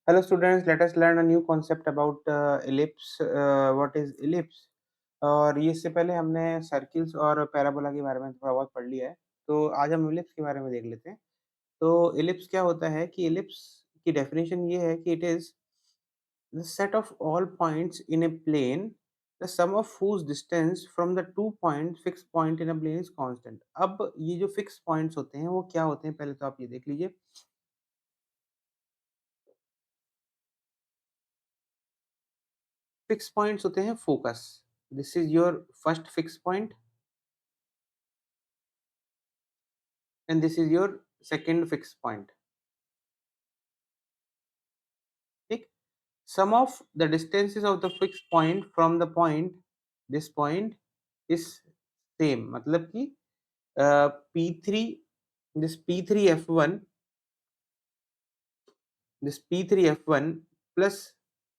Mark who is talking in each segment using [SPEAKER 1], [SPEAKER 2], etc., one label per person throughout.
[SPEAKER 1] Hello students, let us learn a new concept about ellipse. What is ellipse? और ये इससे पहले हमने सर्किल्स और पैराबोला के बारे में थोड़ा बहुत पढ़ लिया है, तो आज हम इलिप्स के बारे में देख लेते हैं। तो इलिप्स क्या होता है कि इलिप्स की डेफिनेशन ये है कि it is the set of all points in a plane the sum of whose distance from the two point fix point in a plane is constant. अब ये जो फिक्स पॉइंट्स होते हैं वो क्या होते हैं, पहले तो आप ये देख लीजिए। फिक्स पॉइंट्स होते हैं focus. This is your first fix point and this is your second fixed point. ठीक, sum of the distances of the fixed point from the point this point is same, मतलब कि P3 this P3F1 this P3F1 plus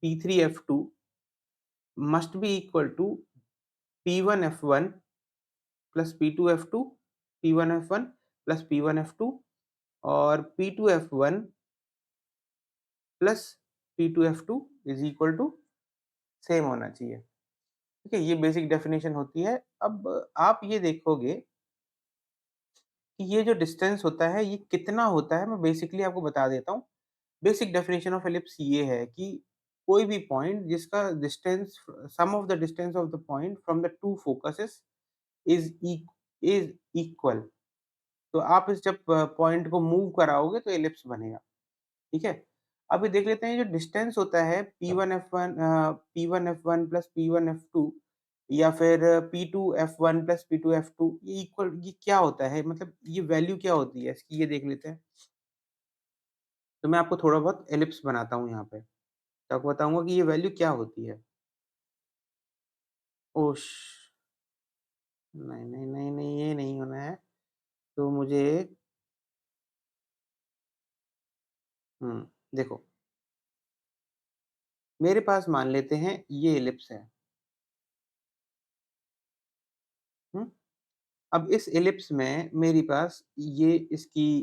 [SPEAKER 1] P3F2 must be equal to P1F1 plus P2F2 P1F1 plus P1F2 और P2F1 plus P2F2 is equal to same होना चाहिए। ठीक है, ये basic definition होती है। अब आप ये देखोगे कि ये जो डिस्टेंस होता है ये कितना होता है, मैं बेसिकली आपको बता देता हूँ। बेसिक डेफिनेशन ऑफ एलिप्स ये है कि कोई भी पॉइंट जिसका distance sum of the distance of the point from the two focuses is is equal. तो आप इस जब पॉइंट को मूव कराओगे तो एलिप्स बनेगा। ठीक है, अभी देख लेते हैं जो डिस्टेंस होता है P1F1 प्लस P1F2 या फिर P2F1 प्लस P2F2, ये इक्वल ये क्या होता है, मतलब ये वैल्यू क्या होती है इसकी, ये देख लेते हैं। तो मैं आपको थोड़ा बहुत एलिप्स बनाता हूँ यहाँ पे, तो आपको बताऊंगा कि ये वैल्यू क्या होती है। ओश, नहीं नहीं नहीं नहीं, ये नहीं होना है। तो मुझे देखो, मेरे पास मान लेते हैं ये एलिप्स है। हम्म, अब इस एलिप्स में मेरे पास ये इसकी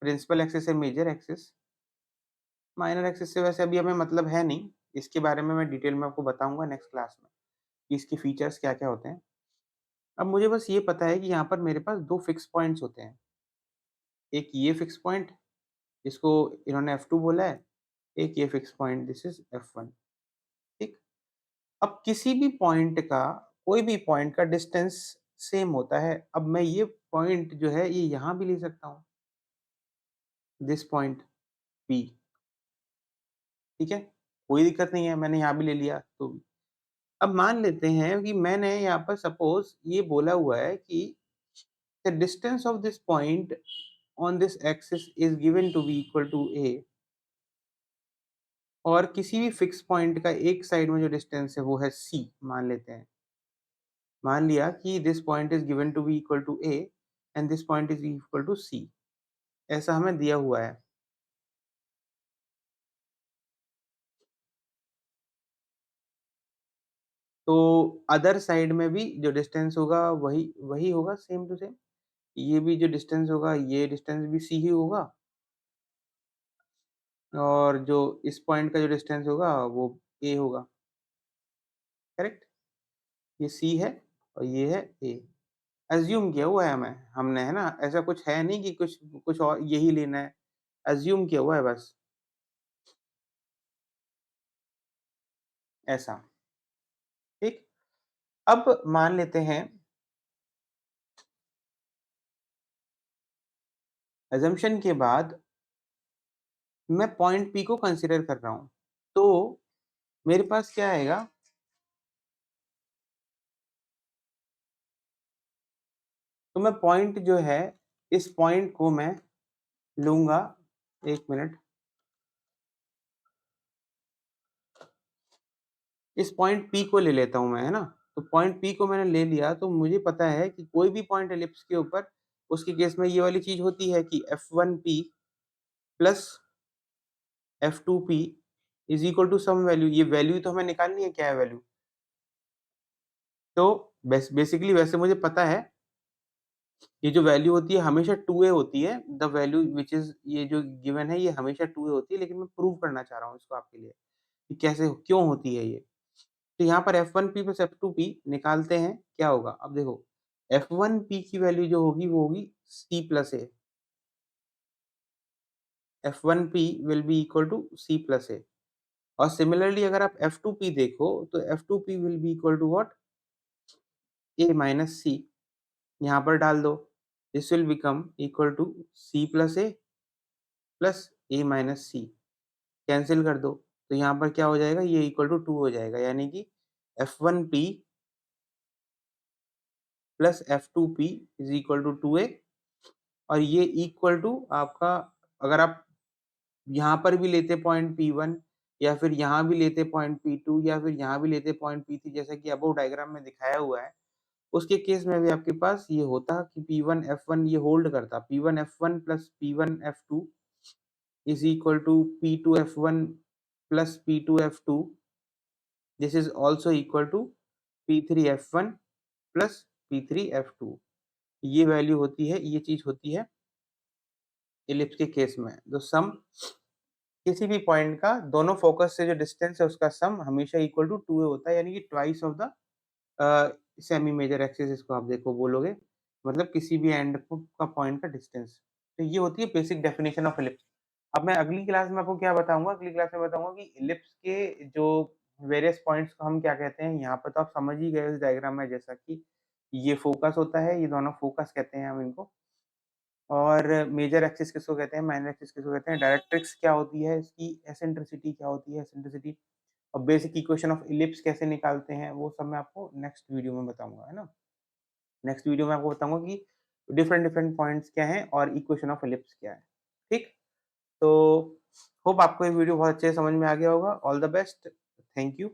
[SPEAKER 1] प्रिंसिपल एक्सिस है, मेजर एक्सिस। माइनर एक्सिस से वैसे अभी हमें मतलब है नहीं, इसके बारे में मैं डिटेल में आपको बताऊंगा नेक्स्ट क्लास में कि इसके फीचर्स क्या क्या होते हैं। अब मुझे बस ये पता है कि यहाँ पर मेरे पास दो फिक्स पॉइंट्स होते हैं। एक ये फिक्स पॉइंट, इसको इन्होंने F2 बोला है, एक ये fix point, this is F1। ठीक, अब किसी भी पॉइंट का, कोई भी पॉइंट का डिस्टेंस सेम होता है। अब मैं ये पॉइंट जो है ये यहाँ भी ले सकता हूँ, दिस पॉइंट P। ठीक है, कोई दिक्कत नहीं है, मैंने यहाँ भी ले लिया तो भी। अब मान लेते हैं कि मैंने यहाँ पर सपोज ये बोला हुआ है कि the distance of this point on this axis is given to be equal to a, और किसी भी फिक्स पॉइंट का एक साइड में जो डिस्टेंस है वो है c, मान लेते हैं। मान लिया कि this point is given to be equal to a and this point is equal to c, ऐसा हमें दिया हुआ है। तो अदर साइड में भी जो डिस्टेंस होगा वही वही होगा, सेम टू सेम। ये भी जो डिस्टेंस होगा ये डिस्टेंस भी c ही होगा, और जो इस पॉइंट का जो डिस्टेंस होगा वो a होगा। करेक्ट, ये c है और ये है a। एज्यूम किया हुआ है हमें, हमने, है ना, ऐसा कुछ है नहीं कि कुछ कुछ और यही लेना है, एज्यूम किया हुआ है बस ऐसा। ठीक, अब मान लेते हैं, एजम्पशन के बाद मैं पॉइंट P को कंसीडर कर रहा हूं, तो मेरे पास क्या आएगा, तो मैं पॉइंट जो है, इस पॉइंट को मैं लूंगा, एक मिनट, इस पॉइंट P को ले लेता हूं मैं, है ना। तो पॉइंट P को मैंने ले लिया, तो मुझे पता है कि कोई भी पॉइंट एलिप्स के ऊपर, उसके केस में ये वाली चीज होती है कि F1P plus F2P is equal to some value. ये वैल्यू तो हमें निकालनी है, क्या है वैल्यू। तो बेसिकली वैसे मुझे पता है ये जो वैल्यू होती है हमेशा 2a होती है, द वैल्यू व्हिच इज़ ये जो गिवन है ये हमेशा 2a होती है, लेकिन मैं प्रूव करना चाह रहा हूँ इसको आपके लिए, कि कैसे क्यों होती है ये? तो यहाँ पर F1P प्लस F2P निकालते हैं, क्या होगा? अब देखो, F1P की वैल्यू जो होगी वो होगी C plus A, F1P will be equal to C plus A और सिमिलरली अगर आप F2P देखो, तो F2P will be equal to what? A minus C, यहाँ पर डाल दो, this will become equal to C plus A plus A minus C, cancel कर दो, तो यहाँ पर क्या हो जाएगा? ये इक्वल टू 2 हो जाएगा, यानी कि F1P plus F2P is equal to 2A और ये इक्वल टू आपका, अगर आप यहाँ पर भी लेते पॉइंट P1 या फिर यहाँ भी लेते पॉइंट P2 या फिर यहाँ भी लेते पॉइंट P3 जैसा कि अबोव डायग्राम में दिखाया हुआ है, उसके केस में भी आपके पास ये होता कि P1 F1 ये होल्ड करता, P1 F1 plus P1 F2 is equal to P2 F1 plus P2 F2, this is also equal to P3 F1 plus P3 F2। ये वैल्यू होती है, ये चीज़ होती है इलिप्स के केस में। तो सम किसी भी पॉइंट का दोनों फोकस से जो डिस्टेंस है उसका सम हमेशा इक्वल टू 2a होता है, यानी कि twice of the semi major axis इसको आप देखो बोलोगे, मतलब किसी भी एंड का पॉइंट का डिस्टेंस। तो ये होती है बेसिक डेफिनिशन ऑफ इलिप्स। अब मैं अगली क्लास में आपको क्या बताऊँगा, अगली क्लास में बताऊँगा कि इलिप्स के जो वेरियस पॉइंट्स को हम क्या कहते हैं। यहाँ पर तो आप समझ ही गए इस डायग्राम में, जैसा कि ये फोकस होता है, ये दोनों फोकस कहते हैं हम इनको। और मेजर एक्सिस किसको कहते हैं, माइनर एक्सिस किसको कहते हैं, डायरेक्ट्रिक्स क्या होती है, इसकी एसेंट्रिसिटी क्या होती है, एसेंट्रिसिटी और बेसिक इक्वेशन ऑफ इलिप्स कैसे निकालते हैं, वो सब मैं आपको नेक्स्ट वीडियो में बताऊँगा, है ना? नेक्स्ट वीडियो में आपको बताऊँगा कि डिफरेंट पॉइंट्स क्या हैं और इक्वेशन ऑफ इलिप्स क्या है। ठीक? तो होप आपको ये वीडियो बहुत अच्छे से समझ में आ गया होगा। All the best. Thank you.